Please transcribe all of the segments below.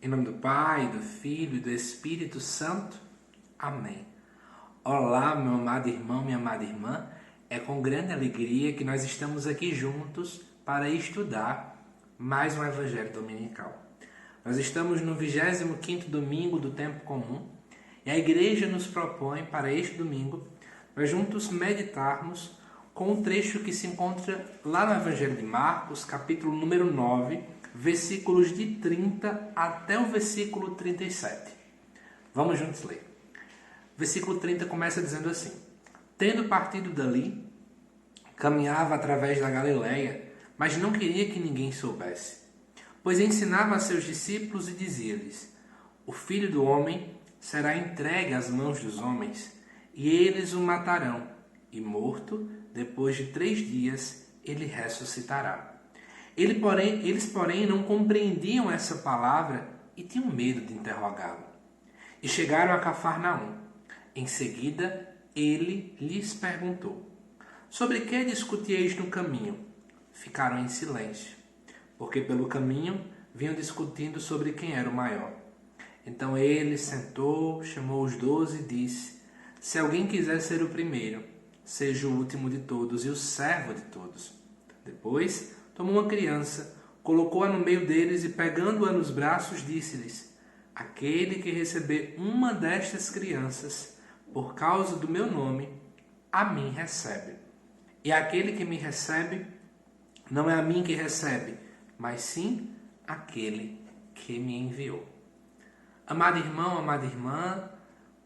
Em nome do Pai, do Filho e do Espírito Santo. Amém. Olá, meu amado irmão, minha amada irmã. É com grande alegria que nós estamos aqui juntos para estudar mais um Evangelho Dominical. Nós estamos no 25º domingo do tempo comum e a igreja nos propõe para este domingo nós juntos meditarmos com um trecho que se encontra lá no Evangelho de Marcos, capítulo número 9, versículos de 30 até o versículo 37. Vamos juntos ler. Versículo 30 começa dizendo assim: Tendo partido dali, caminhava através da Galileia, mas não queria que ninguém soubesse, pois ensinava a seus discípulos e dizia-lhes: O Filho do Homem será entregue às mãos dos homens, e eles o matarão, e morto, depois de 3 dias, ele ressuscitará. Eles, porém, não compreendiam essa palavra e tinham medo de interrogá-lo. E chegaram a Cafarnaum. Em seguida, ele lhes perguntou: Sobre que discutieis no caminho? Ficaram em silêncio, porque pelo caminho vinham discutindo sobre quem era o maior. Então ele sentou, chamou os 12 e disse: Se alguém quiser ser o primeiro, seja o último de todos e o servo de todos. Depois tomou uma criança, colocou-a no meio deles e, pegando-a nos braços, disse-lhes: Aquele que receber uma destas crianças, por causa do meu nome, a mim recebe. E aquele que me recebe, não é a mim que recebe, mas sim aquele que me enviou. Amado irmão, amada irmã,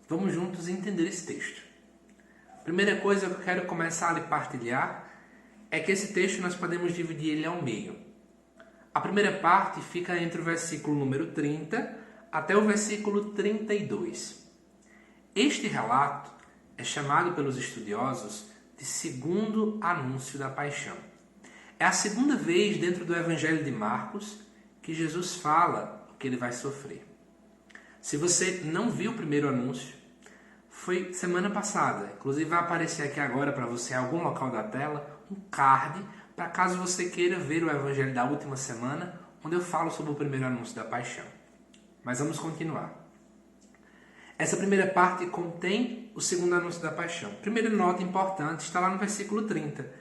vamos juntos entender esse texto. Primeira coisa que eu quero começar a lhe partilhar é que esse texto nós podemos dividir ele ao meio. A primeira parte fica entre o versículo número 30 até o versículo 32. Este relato é chamado pelos estudiosos de segundo anúncio da paixão. É a segunda vez dentro do Evangelho de Marcos que Jesus fala o que ele vai sofrer. Se você não viu o primeiro anúncio, foi semana passada. Inclusive vai aparecer aqui agora para você em algum local da tela um card para caso você queira ver o Evangelho da última semana, onde eu falo sobre o primeiro anúncio da paixão. Mas vamos continuar. Essa primeira parte contém o segundo anúncio da paixão. Primeira nota importante está lá no versículo 30.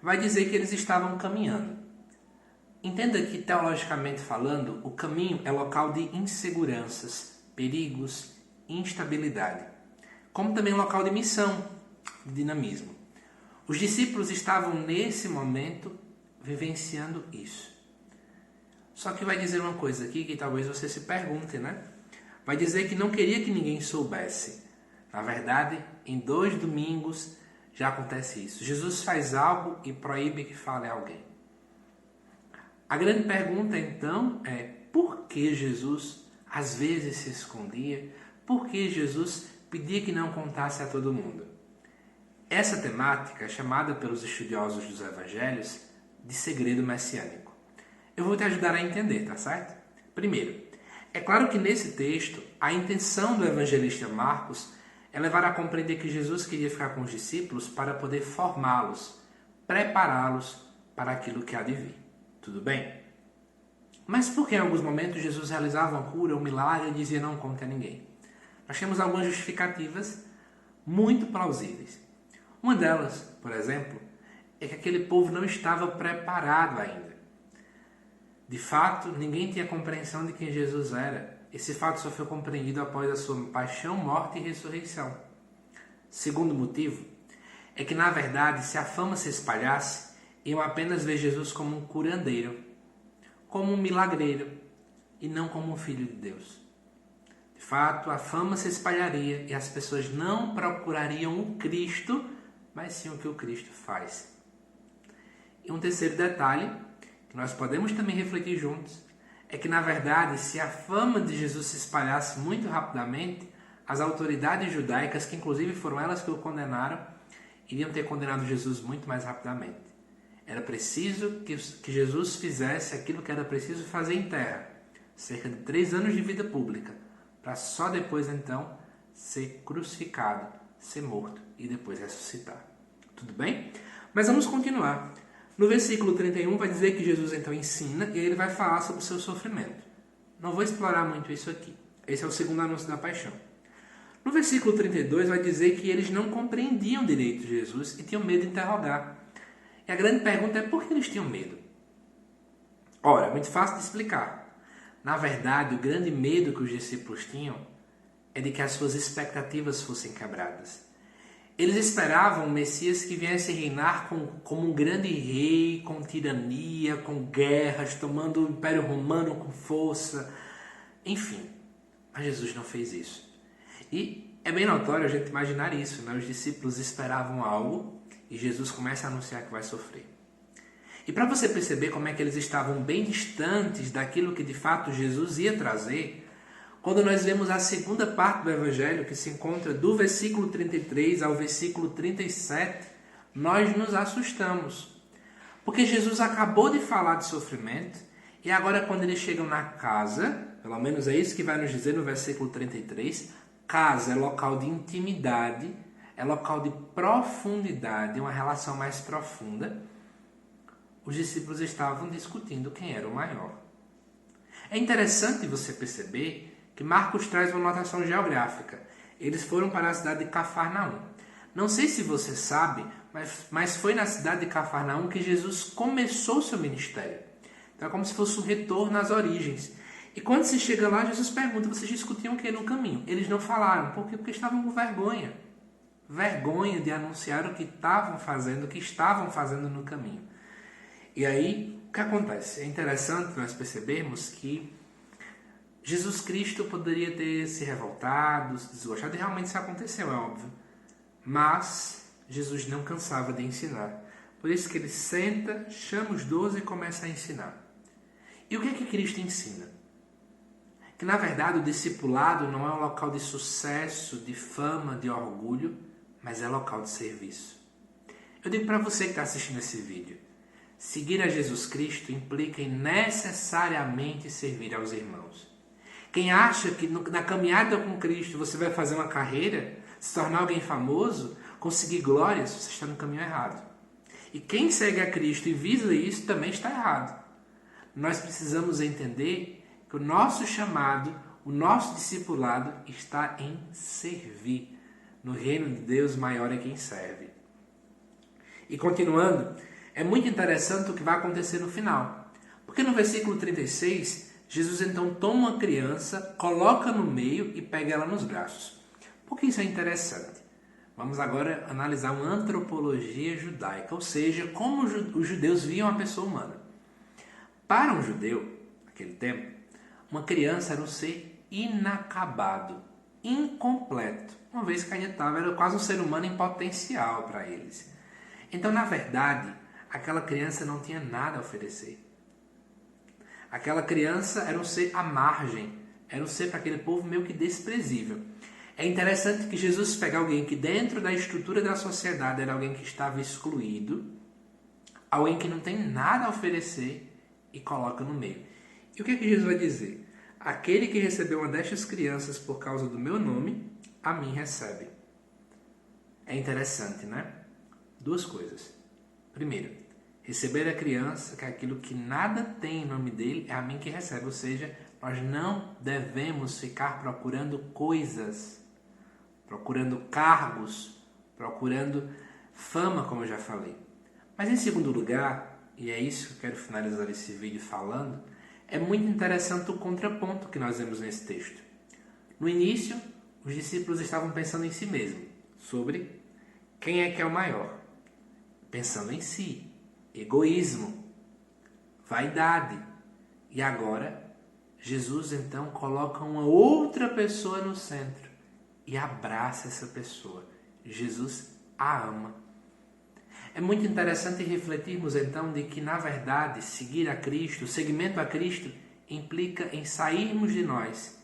Vai dizer que eles estavam caminhando. Entenda que, teologicamente falando, o caminho é local de inseguranças, perigos, instabilidade, como também local de missão, de dinamismo. Os discípulos estavam nesse momento vivenciando isso. Só que vai dizer uma coisa aqui que talvez você se pergunte, né? Vai dizer que não queria que ninguém soubesse. Na verdade, em 2 domingos já acontece isso. Jesus faz algo e proíbe que fale a alguém. A grande pergunta então é: por que Jesus às vezes se escondia? Por que Jesus pedia que não contasse a todo mundo? Essa temática é chamada pelos estudiosos dos evangelhos de segredo messiânico. Eu vou te ajudar a entender, tá certo? Primeiro, é claro que nesse texto, a intenção do evangelista Marcos é levar a compreender que Jesus queria ficar com os discípulos para poder formá-los, prepará-los para aquilo que há de vir. Tudo bem? Mas por que em alguns momentos Jesus realizava uma cura, um milagre e dizia não conte a ninguém? Nós temos algumas justificativas muito plausíveis. Uma delas, por exemplo, é que aquele povo não estava preparado ainda. De fato, ninguém tinha compreensão de quem Jesus era. Esse fato só foi compreendido após a sua paixão, morte e ressurreição. Segundo motivo, é que na verdade, se a fama se espalhasse, iam apenas ver Jesus como um curandeiro, como um milagreiro, e não como um filho de Deus. De fato, a fama se espalharia e as pessoas não procurariam o Cristo, mas sim o que o Cristo faz. E um terceiro detalhe, que nós podemos também refletir juntos, é que na verdade, se a fama de Jesus se espalhasse muito rapidamente, as autoridades judaicas, que inclusive foram elas que o condenaram, iriam ter condenado Jesus muito mais rapidamente. Era preciso que Jesus fizesse aquilo que era preciso fazer em terra, cerca de 3 anos de vida pública, para só depois então ser crucificado, ser morto e depois ressuscitar. Tudo bem? Mas vamos continuar. No versículo 31 vai dizer que Jesus então ensina e ele vai falar sobre o seu sofrimento. Não vou explorar muito isso aqui. Esse é o segundo anúncio da paixão. No versículo 32 vai dizer que eles não compreendiam direito Jesus e tinham medo de interrogar. E a grande pergunta é por que eles tinham medo? Ora, é muito fácil de explicar. Na verdade, o grande medo que os discípulos tinham é de que as suas expectativas fossem quebradas. Eles esperavam um Messias que viesse reinar como um grande rei, com tirania, com guerras, tomando o Império Romano com força. Enfim, mas Jesus não fez isso. E é bem notório a gente imaginar isso, né? Os discípulos esperavam algo e Jesus começa a anunciar que vai sofrer. E para você perceber como é que eles estavam bem distantes daquilo que de fato Jesus ia trazer, quando nós vemos a segunda parte do Evangelho, que se encontra do versículo 33 ao versículo 37, nós nos assustamos. Porque Jesus acabou de falar de sofrimento, e agora quando eles chegam na casa, pelo menos é isso que vai nos dizer no versículo 33, casa é local de intimidade, é local de profundidade, uma relação mais profunda. Os discípulos estavam discutindo quem era o maior. É interessante você perceber que Marcos traz uma notação geográfica. Eles foram para a cidade de Cafarnaum. Não sei se você sabe, mas foi na cidade de Cafarnaum que Jesus começou seu ministério. Então é como se fosse um retorno às origens. E quando se chega lá, Jesus pergunta, vocês discutiam o que no caminho? Eles não falaram. Por quê? Porque estavam com vergonha. Vergonha de anunciar o que estavam fazendo no caminho. E aí, o que acontece? É interessante nós percebermos que Jesus Cristo poderia ter se revoltado, se desgostado, e realmente isso aconteceu, é óbvio. Mas Jesus não cansava de ensinar. Por isso que ele senta, chama os 12 e começa a ensinar. E o que é que Cristo ensina? Que na verdade o discipulado não é um local de sucesso, de fama, de orgulho, mas é local de serviço. Eu digo para você que está assistindo esse vídeo, seguir a Jesus Cristo implica em necessariamente servir aos irmãos. Quem acha que na caminhada com Cristo você vai fazer uma carreira, se tornar alguém famoso, conseguir glórias, você está no caminho errado. E quem segue a Cristo e visa isso também está errado. Nós precisamos entender que o nosso chamado, o nosso discipulado está em servir. No reino de Deus, maior é quem serve. E continuando, é muito interessante o que vai acontecer no final. Porque no versículo 36, Jesus então toma uma criança, coloca no meio e pega ela nos braços. Por que isso é interessante? Vamos agora analisar uma antropologia judaica, ou seja, como os judeus viam a pessoa humana. Para um judeu, naquele tempo, uma criança era um ser inacabado, incompleto, uma vez que ainda era quase um ser humano em potencial para eles. Então, na verdade, aquela criança não tinha nada a oferecer. Aquela criança era um ser à margem, era um ser para aquele povo meio que desprezível. É interessante que Jesus pega alguém que dentro da estrutura da sociedade era alguém que estava excluído, alguém que não tem nada a oferecer e coloca no meio. E o que é que Jesus vai dizer? Aquele que recebeu uma destas crianças por causa do meu nome, a mim recebe. É interessante, né? Duas coisas. Primeiro, receber a criança, que é aquilo que nada tem em nome dele, é a mim que recebe. Ou seja, nós não devemos ficar procurando coisas, procurando cargos, procurando fama, como eu já falei. Mas em segundo lugar, e é isso que eu quero finalizar esse vídeo falando, é muito interessante o contraponto que nós vemos nesse texto. No início, os discípulos estavam pensando em si mesmos, sobre quem é que é o maior. Pensando em si, egoísmo, vaidade. E agora, Jesus então coloca uma outra pessoa no centro e abraça essa pessoa. Jesus a ama. É muito interessante refletirmos então de que, na verdade, seguir a Cristo, o seguimento a Cristo, implica em sairmos de nós,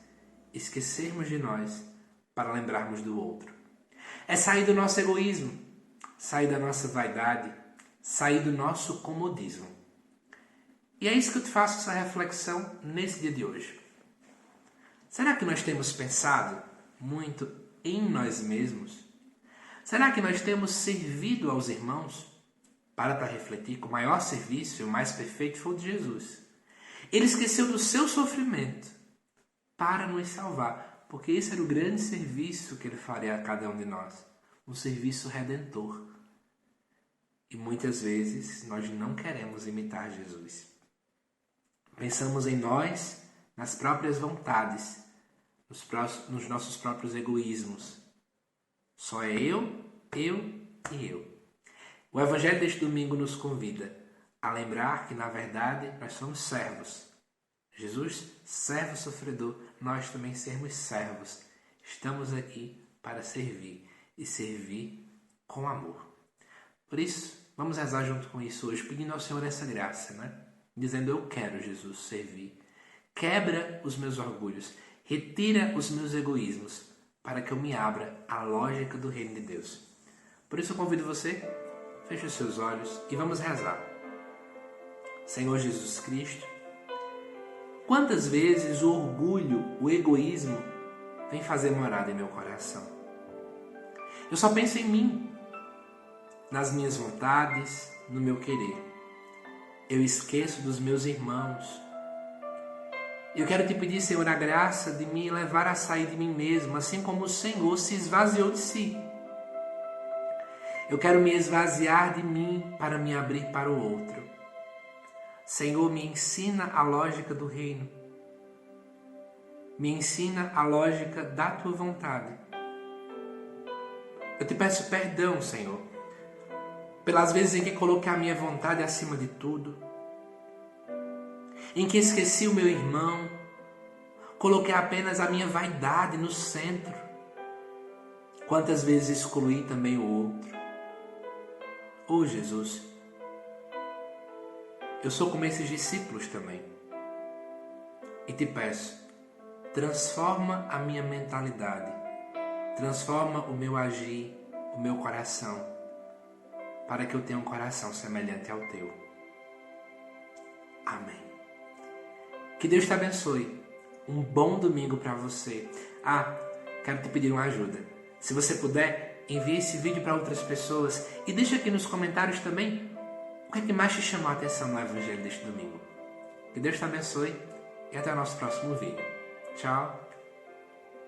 esquecermos de nós, para lembrarmos do outro. É sair do nosso egoísmo, sair da nossa vaidade, sair do nosso comodismo. E é isso que eu te faço essa reflexão nesse dia de hoje. Será que nós temos pensado muito em nós mesmos? Será que nós temos servido aos irmãos? Para refletir que o maior serviço e o mais perfeito foi o de Jesus. Ele esqueceu do seu sofrimento para nos salvar, porque esse era o grande serviço que ele faria a cada um de nós, um serviço redentor. E muitas vezes nós não queremos imitar Jesus. Pensamos em nós, nas próprias vontades, nos nossos próprios egoísmos. Só é eu e eu. O Evangelho deste domingo nos convida a lembrar que, na verdade, nós somos servos. Jesus, servo sofredor, nós também sermos servos. Estamos aqui para servir e servir com amor. Por isso, vamos rezar junto com isso hoje, pedindo ao Senhor essa graça, né? Dizendo, eu quero, Jesus, servir. Quebra os meus orgulhos, retira os meus egoísmos, para que eu me abra à lógica do reino de Deus. Por isso eu convido você, feche os seus olhos e vamos rezar. Senhor Jesus Cristo, quantas vezes o orgulho, o egoísmo, vem fazer morada em meu coração? Eu só penso em mim, nas minhas vontades, no meu querer. Eu esqueço dos meus irmãos. Eu quero te pedir, Senhor, a graça de me levar a sair de mim mesmo, assim como o Senhor se esvaziou de si. Eu quero me esvaziar de mim para me abrir para o outro. Senhor, me ensina a lógica do reino. Me ensina a lógica da tua vontade. Eu te peço perdão, Senhor, pelas vezes em que coloquei a minha vontade acima de tudo, em que esqueci o meu irmão, coloquei apenas a minha vaidade no centro. Quantas vezes excluí também o outro. Oh, Jesus, eu sou como esses discípulos também. E te peço, transforma a minha mentalidade, transforma o meu agir, o meu coração, para que eu tenha um coração semelhante ao teu. Amém. Que Deus te abençoe. Um bom domingo para você. Quero te pedir uma ajuda. Se você puder, envie esse vídeo para outras pessoas e deixa aqui nos comentários também o que é que mais te chamou a atenção no Evangelho deste domingo. Que Deus te abençoe e até o nosso próximo vídeo. Tchau.